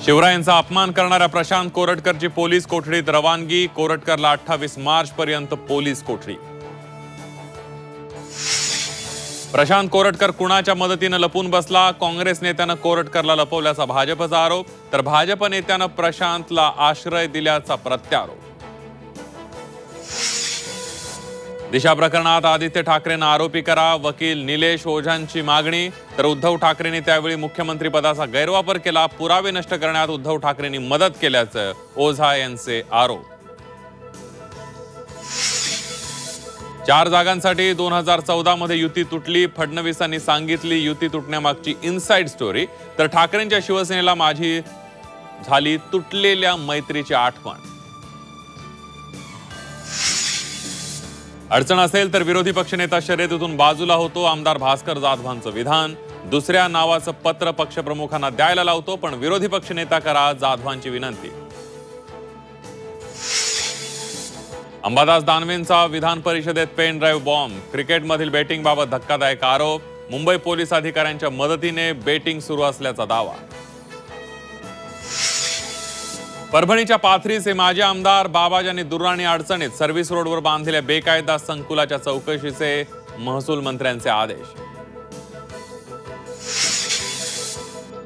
शिवरायांचा अपमान करणाऱ्या प्रशांत कोरटकरची पोलीस कोठडीत रवानगी। कोरटकरला 28 मार्च पर्यंत पोलीस कोठडी। प्रशांत कोरटकर कुणाच्या मदतीने लपून बसला? काँग्रेस नेत्यानं कोरटकरला लपवल्याचा भाजपचा आरोप, तर भाजप नेत्यानं प्रशांतला आश्रय दिल्याचा प्रत्यारोप। दिशा प्रकरणात आदित्य ठाकरेंना आरोपी करा, वकील निलेश ओझांची मागणी। तर उद्धव ठाकरेंनी त्यावेळी मुख्यमंत्री पदाचा गैरवापर केला, पुरावे नष्ट करण्यात उद्धव ठाकरेंनी मदत केल्याचं ओझा यांचे आरोप। 4 जागांसाठी 2014 मध्ये युती तुटली, फडणवीसांनी सांगितली युती तुटण्यामागची इनसाइड स्टोरी। तर ठाकरेंच्या शिवसेनेला माझी झाली तुटलेल्या मैत्रीची आठवण। अडचण असेल तर विरोधी पक्षनेता शर्यतीतून बाजूला होतो, आमदार भास्कर जाधवांचं विधान। दुसऱ्या नावाचं पत्र पक्षप्रमुखांना द्यायला लावतो, पण विरोधी पक्षनेता करा, जाधवांची विनंती। अंबादास दानवेंचा विधान परिषदेत पेन ड्राईव्ह बॉम्ब। क्रिकेटमधील बेटिंगबाबत धक्कादायक आरोप, मुंबई पोलीस अधिकाऱ्यांच्या मदतीने बेटिंग सुरू असल्याचा दावा। परभणीच्या पाथरीचे माजी आमदार बाबाजानी दुर्राणी अडचणीत, सर्व्हिस रोडवर बांधलेल्या बेकायदा संकुलाच्या चौकशीचे महसूल मंत्र्यांचे आदेश।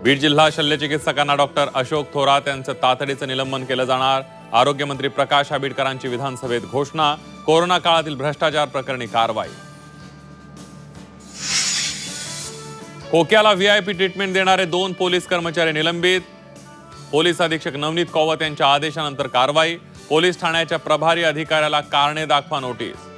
बीड जिल्हा शल्यचिकित्सकांना डॉक्टर अशोक थोरात यांचं तातडीचं निलंबन केलं जाणार। आरोग्यमंत्री प्रकाश आंबेडकरांची विधानसभेत घोषणा। कोरोना काळातील भ्रष्टाचार प्रकरणी कारवाई। खोक्याला व्हीआयपी ट्रीटमेंट देणारे 2 पोलीस कर्मचारी निलंबित। पोलीस अधीक्षक नवनीत कौवत यांच्या आदेशानंतर कारवाई। पोलीस ठाण्याच्या प्रभारी अधिकाऱ्याला कारणे दाखवा नोटीस।